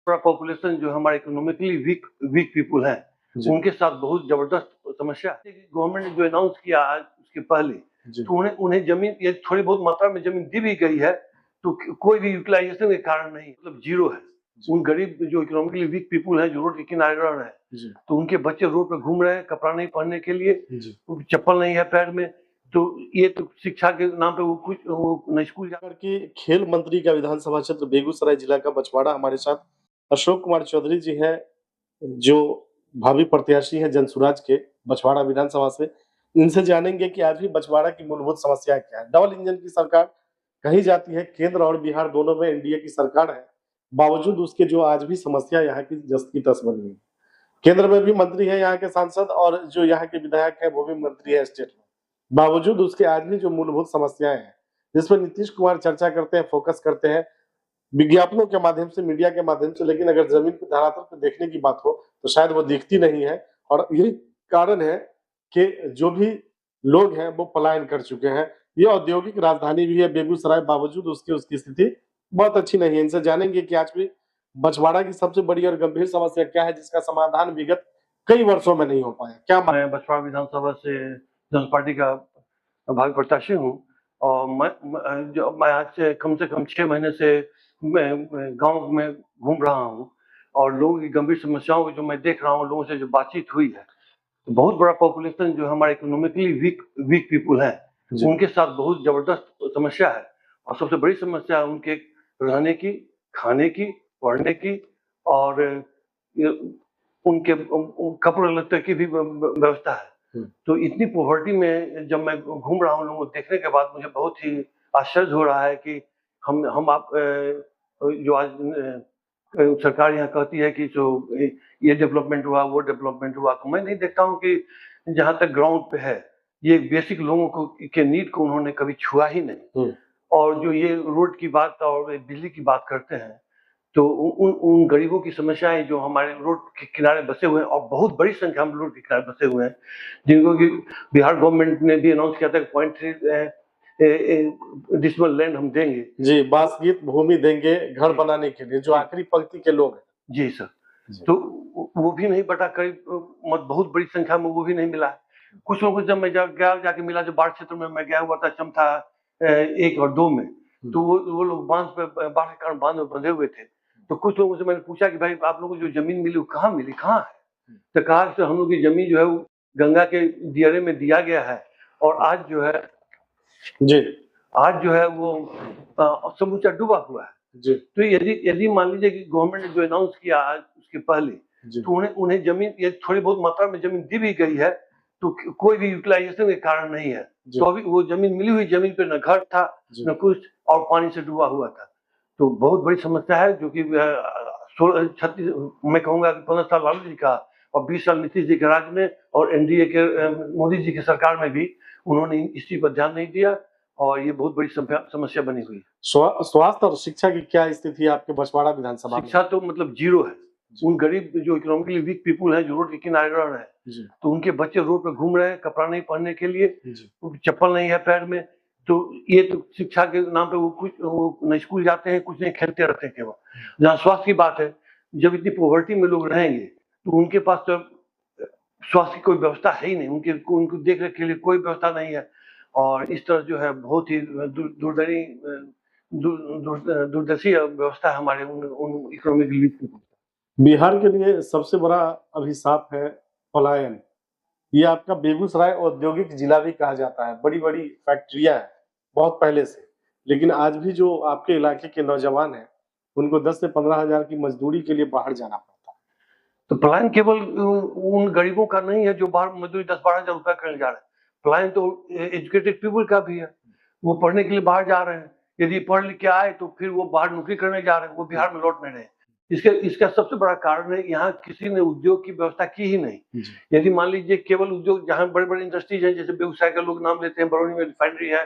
पूरा पॉपुलेशन जो हमारे इकोनॉमिकली वीक वीक पीपल हैं, उनके साथ बहुत जबरदस्त समस्या है। गवर्नमेंट ने जो अनाउंस किया आज उसके पहले, तो उन्हें जमीन ये थोड़ी बहुत मात्रा में जमीन दी भी गई है, तो कोई भी यूटिलाइजेशन के कारण नहीं, मतलब जीरो है। उन गरीब जो इकोनॉमिकली वीक पीपल हैं, जो रोड के किनारे रह रहे हैं, तो उनके बच्चे रोड पर घूम रहे हैं, कपड़ा नहीं पहनने के लिए, चप्पल नहीं है पैर में, तो ये तो शिक्षा के नाम पे वो न स्कूल जाकर के खेल मंत्री का विधानसभा क्षेत्र बेगूसराय जिला का बछवाड़ा हमारे साथ अशोक कुमार चौधरी जी हैं, जो भावी प्रत्याशी हैं जनसुराज के बछवाड़ा विधानसभा से। इनसे जानेंगे कि आज भी बछवाड़ा की मूलभूत समस्या क्या है। डबल इंजन की सरकार कही जाती है, केंद्र और बिहार दोनों में एनडीए की सरकार है, बावजूद उसके जो आज भी समस्या यहाँ की जस की तस बनी है। केंद्र में भी मंत्री है यहाँ के सांसद, और जो यहाँ के विधायक है वो भी मंत्री है स्टेट में, बावजूद उसके आज भी जो मूलभूत समस्याएं हैं जिसपर नीतीश कुमार चर्चा करते हैं, फोकस करते हैं विज्ञापनों के माध्यम से, मीडिया के माध्यम से, लेकिन अगर जमीन पर धरातल पर देखने की बात हो तो शायद वो दिखती नहीं है। और यही कारण है कि जो भी लोग हैं वो पलायन कर चुके हैं। ये औद्योगिक राजधानी भी है बेगूसराय, बावजूद उसकी स्थिति बहुत अच्छी नहीं है। इनसे जानेंगे कि आज भी बछवाड़ा की सबसे बड़ी और गंभीर समस्या क्या है, जिसका समाधान विगत कई वर्षों में नहीं हो पाया। क्या मैं बछवाड़ा विधानसभा से जनता पार्टी का भावी प्रत्याशी हूँ, और मैं आज से कम 6 महीने से गांव में घूम रहा हूँ, और लोगों की गंभीर समस्याओं को जो मैं देख रहा हूँ, लोगों से जो बातचीत हुई है, तो बहुत बड़ा पॉपुलेशन जो हमारे इकोनॉमिकली वीक पीपल हैं, उनके साथ बहुत जबरदस्त समस्या है। और सबसे बड़ी समस्या उनके रहने की, खाने की, पढ़ने की, और उनके कपड़े लत्ते की भी व्यवस्था है। तो इतनी पॉवर्टी में जब मैं घूम रहा हूँ, लोगों को देखने के बाद मुझे बहुत ही आश्चर्य हो रहा है कि हम आप जो आज सरकार यहाँ कहती है कि जो ये डेवलपमेंट हुआ, वो डेवलपमेंट हुआ, तो मैं नहीं देखता हूँ कि जहाँ तक ग्राउंड पे है, ये बेसिक लोगों को के नीड को उन्होंने कभी छुआ ही नहीं। और जो ये रोड की बात और बिजली की बात करते हैं, तो उन गरीबों की समस्याएं जो हमारे रोड के किनारे बसे हुए हैं, और बहुत बड़ी संख्या में रोड के किनारे बसे हुए हैं, जिनको कि बिहार गवर्नमेंट ने भी अनाउंस किया था कि 0.3 डिसमल लैंड हम देंगे जी, बासगीत भूमि देंगे घर बनाने के लिए, जो आखिरी पंक्ति के लोग हैं। जी सर, तो वो भी नहीं बटा, करीब बहुत बड़ी संख्या में वो भी नहीं मिला है। कुछ लोगों को जब मैं जाके मिला, जो बाढ़ क्षेत्र में मैं गया हुआ था, चमथा 1 और 2 में, तो वो लोग बाढ़ के कारण बांध में बंधे हुए थे। तो कुछ लोगों से मैंने पूछा कि भाई आप लोगों को जो जमीन मिली वो कहाँ मिली, कहाँ है? तो कहा कि हम लोग की जमीन जो है वो गंगा के दियरे में दिया गया है, और आज जो है आज जो है वो समूचा डूबा हुआ है। तो यदि मान लीजिए कि गवर्नमेंट ने जो अनाउंस किया आज उसके पहले, तो उन्हें जमीन ये थोड़ी बहुत मात्रा में जमीन दी भी गई है, तो कोई भी यूटिलाइजेशन के कारण नहीं है। तो अभी वो जमीन मिली हुई जमीन पे न घर था न कुछ, और पानी से डूबा हुआ था। तो बहुत बड़ी समस्या है, जो कि 36 मैं कहूँगा कि 15 साल लालू जी का और 20 साल नीतीश जी के राज में, और एनडीए के मोदी जी की सरकार में भी उन्होंने इस चीज पर ध्यान नहीं दिया, और ये बहुत बड़ी समस्या बनी हुई है। स्वास्थ्य और शिक्षा की क्या स्थिति है आपके बछवाड़ा विधानसभा में? शिक्षा तो मतलब जीरो है। उन गरीब जो इकोनॉमिकली वीक पीपल हैं, जो रोड के किनारे रह रहे हैं, तो उनके बच्चे रोड पे घूम रहे हैं, कपड़ा नहीं पहनने के लिए, चप्पल नहीं है पैर में, तो ये तो शिक्षा के नाम पे वो न स्कूल जाते हैं, कुछ नहीं, खेलते रहते हैं केवल। जहाँ स्वास्थ्य की बात है, जब इतनी पॉवर्टी में लोग रहेंगे, तो उनके पास तो स्वास्थ्य की कोई व्यवस्था है ही नहीं, उनको देख रेख के लिए कोई व्यवस्था नहीं है। और इस तरह जो है बहुत ही दूरदर्शी व्यवस्था है हमारे उन इकोनॉमिक वीक पीपल। बिहार के लिए सबसे बड़ा अभिशाप है पलायन। ये आपका बेगूसराय औद्योगिक जिला भी कहा जाता है, बड़ी बड़ी फैक्ट्रियां हैं बहुत पहले से, लेकिन आज भी जो आपके इलाके के नौजवान हैं उनको 10 से 15 हजार की मजदूरी के लिए बाहर जाना पड़ता है। तो पलायन केवल उन गरीबों का नहीं है जो बाहर मजदूरी 10-12 हजार रुपया करने जा रहे हैं। पलायन तो एजुकेटेड पीपल का भी है, वो पढ़ने के लिए बाहर जा रहे हैं। यदि पढ़ लिख के आए तो फिर वो बाहर नौकरी करने जा रहे हैं, वो बिहार में लौट नहीं रहे। इसका सबसे बड़ा कारण है, यहाँ किसी ने उद्योग की व्यवस्था की ही नहीं। यदि मान लीजिए केवल उद्योग, जहाँ बड़े बड़े इंडस्ट्रीज हैं, जैसे बेगूसराय का लोग नाम लेते हैं, बरौनी में रिफाइनरी है,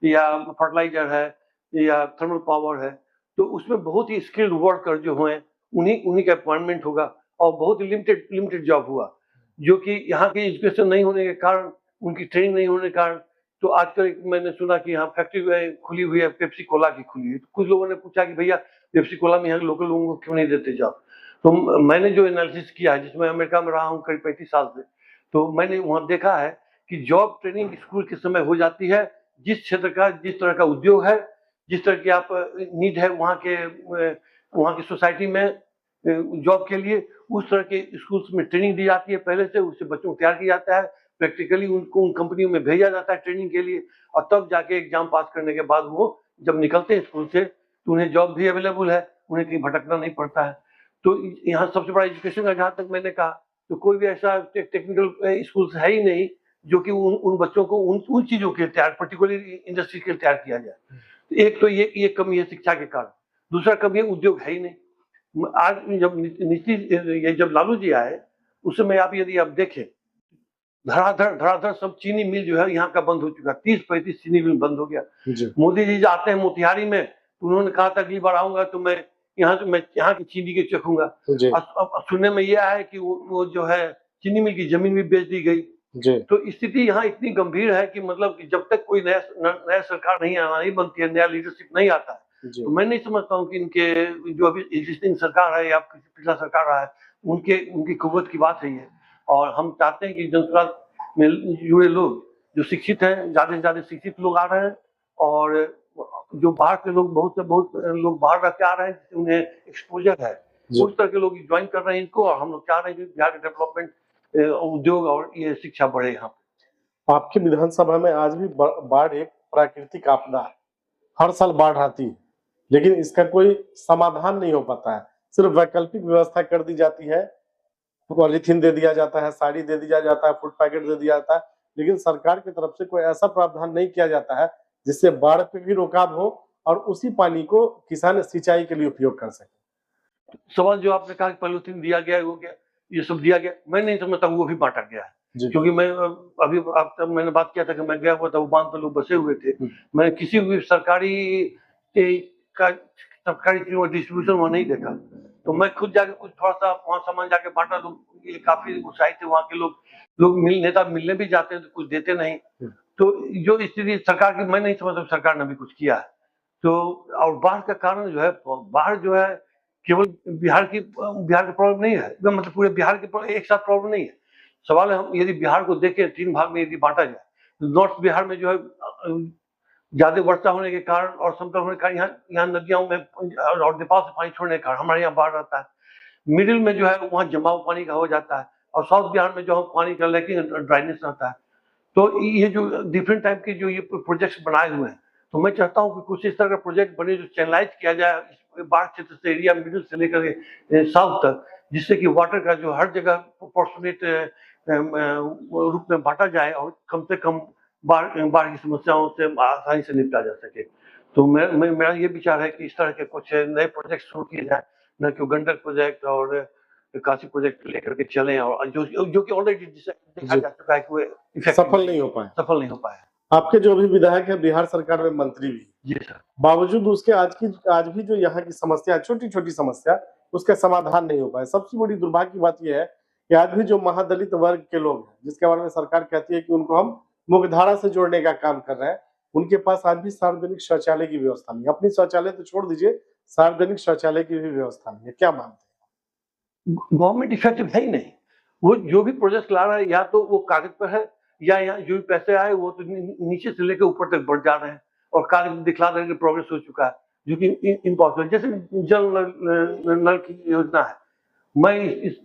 या फर्टिलाइजर है, या थर्मल पावर है, तो उसमें बहुत ही स्किल्ड वर्कर जो हैं उन्हीं का अपॉइंटमेंट होगा, और बहुत ही लिमिटेड जॉब हुआ, जो कि यहाँ की एजुकेशन नहीं होने के कारण, उनकी ट्रेनिंग नहीं होने के कारण। तो आजकल मैंने सुना कि यहाँ फैक्ट्री खुली हुई है, पेप्सी कोला की खुली है। तो कुछ लोगों ने पूछा कि भैया पेप्सी कोला में यहाँ लोकल लोगों को क्यों नहीं देते जॉब? तो मैंने जो एनालिसिस किया है, जिसमें अमेरिका में रहा हूँ करीब 35 साल से, तो मैंने वहाँ देखा है कि जॉब ट्रेनिंग स्कूल के समय हो जाती है। जिस क्षेत्र का, जिस तरह का उद्योग है, जिस तरह की आप नीड है वहाँ की सोसाइटी में जॉब के लिए, उस तरह के स्कूल्स में ट्रेनिंग दी जाती है पहले से, उससे बच्चों को तैयार किया जाता है, प्रैक्टिकली उनको उन कंपनियों में भेजा जाता है ट्रेनिंग के लिए, और तब जाके एग्जाम पास करने के बाद वो जब निकलते हैं स्कूल से तो उन्हें जॉब भी अवेलेबल है, उन्हें कहीं भटकना नहीं पड़ता है। तो यहाँ सबसे बड़ा एजुकेशन का जहाँ तक मैंने कहा, तो कोई भी ऐसा टेक्निकल स्कूल है ही नहीं जो कि उन बच्चों को उन चीजों के तैयार, पर्टिकुलरली इंडस्ट्री के लिए तैयार किया जाए। तो एक तो ये कमी है शिक्षा के कारण। दूसरा कमी है उद्योग है ही नहीं। आज जब लालू जी आए उस समय यदि आप देखें, धड़ाधड़ सब चीनी मिल जो है यहाँ का बंद हो चुका, 30-35 चीनी मिल बंद हो गया। मोदी जी आते हैं मोतिहारी में, तो उन्होंने कहा था अगली बार आऊंगा तो मैं यहाँ की चीनी के चखूंगा। अब सुनने में यह है कि वो जो है चीनी मिल की जमीन भी बेच दी गई। तो स्थिति यहाँ इतनी गंभीर है कि मतलब कि जब तक कोई नया सरकार नहीं बनती है, नया लीडरशिप नहीं आता है, तो मैं नहीं समझता हूँ कि इनके जो अभी एग्जिस्टिंग सरकार है या पिछला सरकार रहा है, उनकी कुव्वत की बात है ये। और हम चाहते हैं कि जनसुराज में जुड़े लोग जो शिक्षित हैं, ज्यादा से ज्यादा शिक्षित लोग आ रहे हैं, और जो बाहर के लोग बहुत लोग बाहर रह के आ रहे हैं, जिससे उन्हें एक्सपोजर है, उस तरह के लोग ज्वाइन कर रहे हैं इनको, और हम लोग चाह रहे हैं कि बिहार के डेवलपमेंट, उद्योग और ये शिक्षा बढ़े यहाँ पे। आपकी विधानसभा में आज भी बाढ़ एक प्राकृतिक आपदा है, हर साल बाढ़ आती है, लेकिन इसका कोई समाधान नहीं हो पाता है। सिर्फ वैकल्पिक व्यवस्था कर दी जाती है, पॉलीथीन दे दिया जाता है, साड़ी दे दिया जाता है, फूड पैकेट दे दिया जाता है, लेकिन सरकार की तरफ से कोई ऐसा प्रावधान नहीं किया जाता है जिससे बाढ़ पे भी रोकाव हो और उसी पानी को किसान सिंचाई के लिए उपयोग कर सके। सवाल जो आपने कहा पॉलीथीन दिया गया, वो क्या ये सब दिया गया, मैं नहीं समझता वो भी बांटा गया है। क्योंकि मैं अभी मैंने बात किया था कि मैं गया हुआ था, वो बांध पर लोग बसे हुए थे, मैं किसी भी सरकारी डिस्ट्रीब्यूशन वहां नहीं देखा। तो मैं खुद जाके कुछ थोड़ा सा वहां सामान जाके बांटा, लोग ये काफी उत्साहित थे वहां के लोग नेता मिलने भी जाते हैं तो कुछ देते नहीं। तो जो स्थिति सरकार की, मैं नहीं समझता सरकार ने भी कुछ किया है। तो और बाढ़ का कारण जो है, बाढ़ जो है केवल बिहार की प्रॉब्लम नहीं है, मतलब पूरे बिहार के एक साथ प्रॉब्लम नहीं है। सवाल है, हम यदि बिहार को देखें 3 भाग में यदि बांटा जाए, तो नॉर्थ बिहार में जो है ज्यादा वर्षा होने के कारण और समतल होने के कारण यहाँ नदियों में और नेपाल से पानी छोड़ने के कारण हमारे यहाँ बाढ़ आता है। मिडिल में जो है वहाँ जमाव पानी का हो जाता है, और साउथ बिहार में जो है पानी का लेकिन ड्राइनेस रहता है। तो ये जो डिफरेंट टाइप के जो ये प्रोजेक्ट्स बनाए हुए हैं, तो मैं चाहता हूँ कि कुछ इस तरह का प्रोजेक्ट बने जो चैनलाइज किया जाए बाढ़ क्षेत्र से, एरिया मिडिल से लेकर साउथ तक, जिससे कि वाटर का जो हर जगह प्रोपोर्शनेट रूप में बांटा जाए और कम से कम बाढ़ की समस्याओं से आसानी से निपटा जा सके। तो मेरा ये विचार है कि इस तरह के कुछ नए प्रोजेक्ट शुरू किए जाए, न कि गंडक प्रोजेक्ट और काशी प्रोजेक्ट लेकर के चलें, और जो कि ऑलरेडी देखा जा चुका है कि वो सफल नहीं हो पाया। आपके जो अभी विधायक है बिहार सरकार में मंत्री भी, जी सर, बावजूद उसके आज भी जो यहाँ की समस्या, छोटी छोटी समस्या, उसका समाधान नहीं हो पाया। सबसे बड़ी दुर्भाग्य की बात यह है कि आज भी जो महादलित वर्ग के लोग हैं, जिसके बारे में सरकार कहती है कि उनको हम मुख्यधारा से जोड़ने का काम कर रहे हैं, उनके पास आज भी सार्वजनिक शौचालय की व्यवस्था नहीं है। अपनी शौचालय तो छोड़ दीजिए, सार्वजनिक शौचालय की भी व्यवस्था नहीं है। क्या मानते हैं? गवर्नमेंट इफेक्टिव है ही नहीं। वो जो भी प्रोजेक्ट ला रहा है, या तो वो कागज पर है, या यहाँ जो भी पैसे आए वो तो नीचे से लेकर ऊपर तक बढ़ जा रहे हैं, और कागज दिखला रहे हैं कि प्रोग्रेस हो चुका है, जो कि इम्पॉसिबल। जैसे जल नल की योजना है, मैं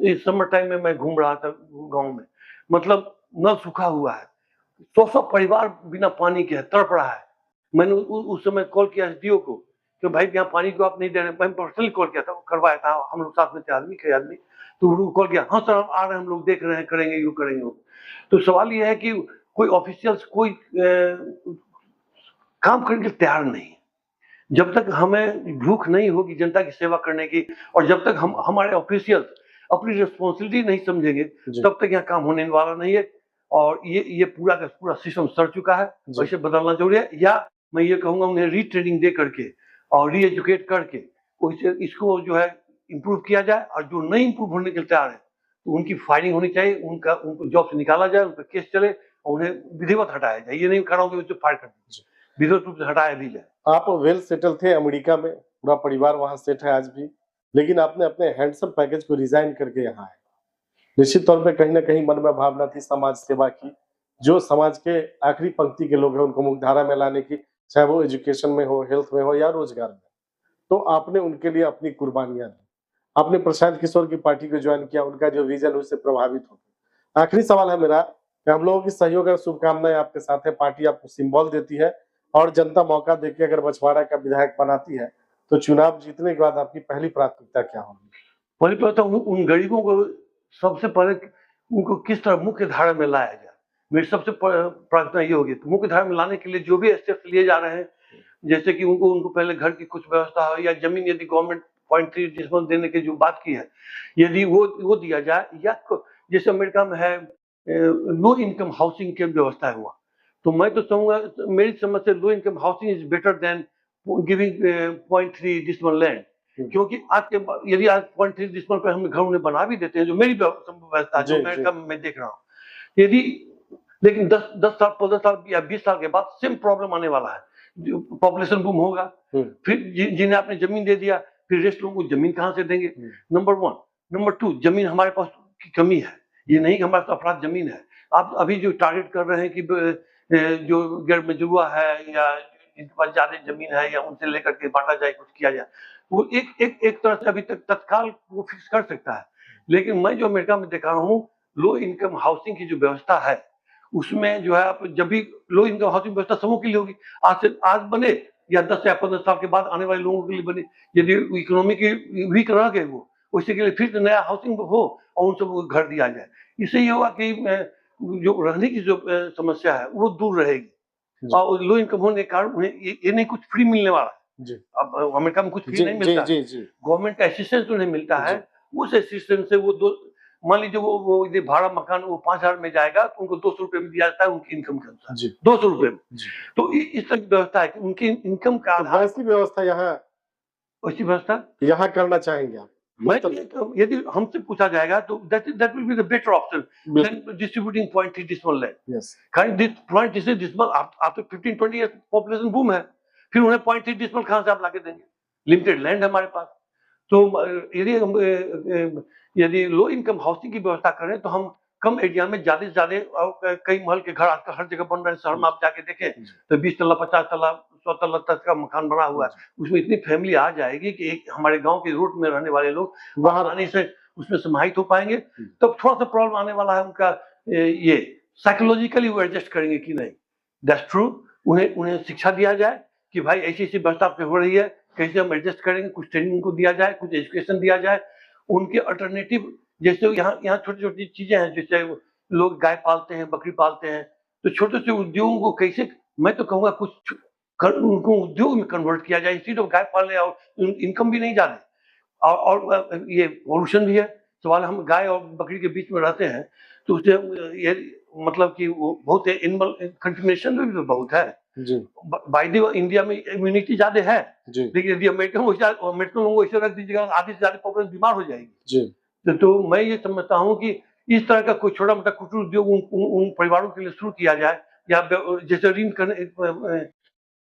इस समर टाइम में मैं घूम रहा था गाँव में, मतलब नल सूखा हुआ है, 100 परिवार बिना पानी के तड़प रहा है। मैंने उस समय कॉल किया एसडीओ को कि भाई यहाँ पानी को आप नहीं दे रहे। मैं पर्सनली कॉल किया था, करवाया था, हम लोग साथ में थे कई आदमी, तो उनको कॉल किया, हाँ सर आ रहे हैं हम लोग, देख रहे हैं, करेंगे यूँ करेंगे वो। तो सवाल ये है कि कोई ऑफिशियल्स कोई काम करने के लिए तैयार नहीं। जब तक हमें भूख नहीं होगी जनता की सेवा करने की, और जब तक हमारे ऑफिशियल्स अपनी रिस्पॉन्सिबिलिटी नहीं समझेंगे, तब तक यहाँ काम होने वाला नहीं है। और ये पूरा का पूरा सिस्टम सड़ चुका है, और इसे बदलना जरूरी है। या मैं ये कहूंगा उन्हें रीट्रेनिंग दे करके और री एजुकेट करके इसको जो है इम्प्रूव किया जाए, और जो नहीं इम्प्रूव होने के लिए तैयार है तो उनकी फायरिंग होनी चाहिए, उनको जॉब से निकाला जाए, उन पर केस चले और उन्हें विधिवत हटाया जाए। ये नहीं कह रहा हूँ कि फायर कर दीजिए, विधिवत रूप से हटाया भी जाए। आप वेल सेटल थे अमेरिका में, पूरा परिवार वहां सेट है आज भी, लेकिन आपने अपने हैंडसम पैकेज को रिजाइन करके यहाँ आए। निश्चित तौर पे कहीं न कहीं मन में भावना थी समाज सेवा की, जो समाज के आखिरी पंक्ति के लोग हैं उनको मुख्यधारा में लाने की, चाहे वो एजुकेशन में हो, हेल्थ में हो या रोजगार में। तो आपने उनके लिए अपनी कुर्बानियाँ दी। आपने प्रशांत किशोर की पार्टी को ज्वाइन किया, उनका जो विजन है उससे प्रभावित हो गए। आखिरी सवाल है मेरा कि हम लोगों की सहयोग और शुभकामनाएं आपके साथ है, पार्टी आपको सिंबल देती है और जनता मौका देके अगर बछवाड़ा का विधायक बनाती है, तो चुनाव जीतने के बाद आपकी पहली प्राथमिकता क्या होगी? पहली बात तो उन गरीबों को सबसे पहले उनको किस तरह मुख्य धारा में लाया जाए, मेरी सबसे प्रार्थना ये होगी। तो मुख्य धारा में लाने के लिए जो भी स्टेप्स लिए जा रहे हैं, जैसे कि उनको पहले घर की कुछ व्यवस्था हो या जमीन यदि गवर्नमेंट 0.3 डिसमल देने की जो बात की है, यदि वो दिया जाए, या जैसे अमेरिका में है लो इनकम हाउसिंग की व्यवस्था हुआ, तो मैं तो कहूँगा मेरी समझ से low income housing is better than giving 0.3 decimal land. क्योंकि आज के यदि आज 0.3 डिसमल पर हम घर उन्हें बना भी देते हैं, जो मेरी व्यवस्था जो अमेरिका में मैं देख रहा हूँ, यदि लेकिन 10 साल 15 साल या 20 साल के बाद सेम प्रॉब्लम आने वाला है, पॉपुलेशन बूम होगा, फिर जिन्हें आपने जमीन दे दिया, फिर रेस्ट लोगों को जमीन कहाँ से देंगे? नंबर 1। नंबर 2, जमीन हमारे पास की कमी है, ये नहीं कि हमारे पास अफराद जमीन है। आप अभी जो टारगेट कर रहे हैं कि जो गैर मजरूआ है या जिनके पास ज्यादा जमीन है या उनसे लेकर के बांटा जाए, कुछ किया जाए, वो एक तरह से अभी तक तत्काल वो फिक्स कर सकता है। लेकिन मैं जो अमेरिका में देखा हूँ, लो इनकम हाउसिंग की जो व्यवस्था है, उसमें जो है आप जब भी लो इनकम हाउसिंग व्यवस्था सबों के लिए होगी, आज बने या 10 या 15 साल के बाद आने वाले लोगों के लिए बने, यदि इकोनॉमी की वीक रह गए वो, उसके लिए फिर नया हाउसिंग हो और उन सबको घर दिया जाए। इससे ये होगा कि जो रहने की जो समस्या है वो दूर रहेगी, और लो इनकम होने के कारण उन्हें ये नहीं कुछ फ्री मिलने वाला है। अब अमेरिका में कुछ फ्री नहीं मिलता, गवर्नमेंट का असिस्टेंस उन्हें मिलता है। उस असिस्टेंस से वो मान लीजिए वो यदि भाड़ा मकान वो 5,000 में जाएगा तो उनको 200 रुपए में दिया जाता है उनकी इनकम के अनुसार, 200 रुपए में। तो इस तरह की व्यवस्था है कि उनकी इनकम का आधार, वैसी व्यवस्था यहाँ करना चाहेंगे आप? मैं यदि हमसे पूछा जाएगा तो that will be the better option then distributing 0.3 decimal land. Kind this 0.3 decimal after 15-20 years population boom है, फिर उन्हें 0.3 डिसमल कहां से आप लाके देंगे? लिमिटेड लैंड है हमारे पास। तो यदि लो इनकम हाउसिंग की व्यवस्था करें तो हम कम एरिया में ज्यादा से ज्यादा, कई महल के घर आजकल हर जगह बन रहे हैं, शहर में आप जाके देखें तो 20 तल्ला 50 तल्ला 100 तल्ला तक का मकान बना हुआ है, उसमें इतनी फैमिली आ जाएगी कि एक हमारे गांव के रूट में रहने वाले लोग वहां आने से उसमें समाहित हो पाएंगे। तब थोड़ा सा प्रॉब्लम आने वाला है उनका, ये साइकोलॉजिकली वो एडजस्ट करेंगे कि नहीं, दैट्स ट्रू। उन्हें शिक्षा दिया जाए कि भाई ऐसी ऐसी व्यवस्था पे हो रही है, कैसे हम एडजस्ट करेंगे, कुछ ट्रेनिंग को दिया जाए, कुछ एजुकेशन दिया जाए, उनके अल्टरनेटिव, जैसे यहाँ छोटी छोटी चीजें हैं, जैसे लोग गाय पालते हैं, बकरी पालते हैं, तो छोटे छोटे उद्योगों को कैसे, मैं तो कहूँगा कुछ उनको उद्योग में कन्वर्ट किया जाए, इंस्टीड ऑफ गाय पालने, और इनकम भी नहीं ज्यादा, और ये पॉल्यूशन भी है सवाल। हम गाय और बकरी के बीच में रहते हैं तो उससे ये मतलब कि वो बहुत एनिमल कंटेमिनेशन भी बहुत है। बाय द इंडिया में इम्यूनिटी ज्यादा है, लेकिन यदि अमेरिकन लोगों को ऐसे रख दीजिएगा आधे से ज्यादा पॉपुलेशन बीमार हो जाएगी। तो मैं ये समझता हूँ कि इस तरह का कोई छोटा मोटा कुटीर उद्योग उन परिवारों के लिए शुरू किया जाए, या जैसे ऋण करने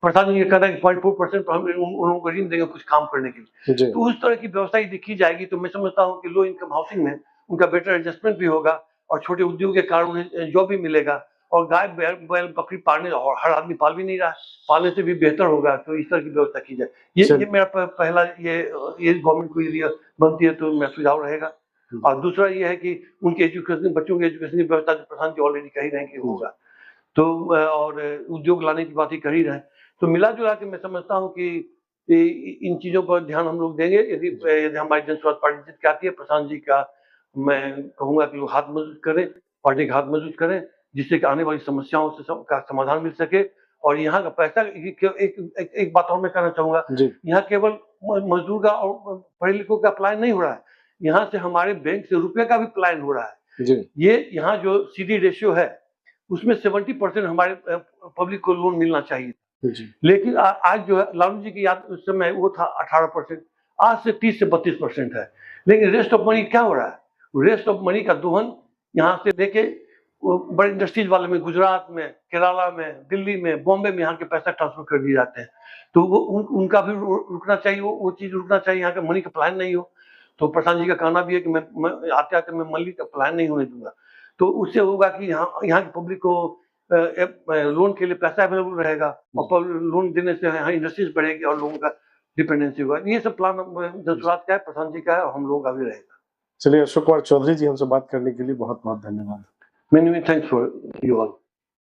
प्रशासन ये कहता है 0.4% पर हम उन लोगों को ऋण देंगे कुछ काम करने के लिए, तो उस तरह की व्यवस्था यदि की जाएगी तो मैं समझता हूँ कि लो इनकम हाउसिंग में उनका बेटर एडजस्टमेंट भी होगा, और छोटे उद्योग के कारण उन्हें जॉब भी मिलेगा, और गाय बैल बकरी पालने, और हर आदमी पाल भी नहीं रहा, पालने से भी बेहतर होगा। तो इस तरह की व्यवस्था की जाए, ये मेरा पहला ये गवर्नमेंट को यदि बनती है तो मेरा सुझाव रहेगा। और दूसरा ये है कि उनके एजुकेशन, बच्चों के एजुकेशन की व्यवस्था प्रधान जी ऑलरेडी कह ही रहे हैं कि होगा, तो और उद्योग लाने की बात ही कर ही रहे हैं। तो मिला जुला के मैं समझता हूँ कि इन चीजों पर ध्यान हम लोग देंगे। यदि हमारी जन स्वराज पार्टी जीत के आती है, प्रशांत जी का मैं कहूंगा कि लोग हाथ मजबूत करें, पार्टी का हाथ मजबूत करें, जिससे कि आने वाली समस्याओं से का समाधान मिल सके। और यहाँ का पैसा, एक बात और मैं कहना चाहूंगा, यहाँ केवल मजदूर का और पढ़े लिखों का पलायन नहीं हो रहा है, यहाँ से हमारे बैंक से रुपये का भी पलायन हो रहा है। ये यहाँ जो CD रेशियो है उसमें 70% हमारे पब्लिक को लोन मिलना चाहिए, लेकिन आज जो है लालू जी की याद उस समय वो था 18%, आज से 30 से 32% है। लेकिन रेस्ट ऑफ मनी क्या हो रहा है? रेस्ट ऑफ मनी का दोहन यहाँ से लेके बड़े इंडस्ट्रीज वाले में, गुजरात में, केरला में, दिल्ली में, बॉम्बे में यहाँ के पैसा ट्रांसफर कर दिए जाते हैं। तो वो उनका भी रुकना चाहिए, वो चीज रुकना चाहिए, यहाँ का मनी का प्लान नहीं हो। तो प्रशांत जी का कहना भी है कि मैं आते आते मैं मल्ली का प्लान नहीं होने दूंगा। तो उससे होगा कि यहाँ की पब्लिक को लोन के लिए पैसा अवेलेबल रहेगा और लोन देने से यहाँ इंडस्ट्रीज बढ़ेगी और लोगों का डिपेंडेंसी होगा। ये सब प्लान जनसुराज का है, प्रशांत जी का है और हम लोगों का भी रहेगा। चलिए, अशोक कुमार चौधरी जी हमसे बात करने के लिए बहुत बहुत धन्यवाद। Many thanks for you all.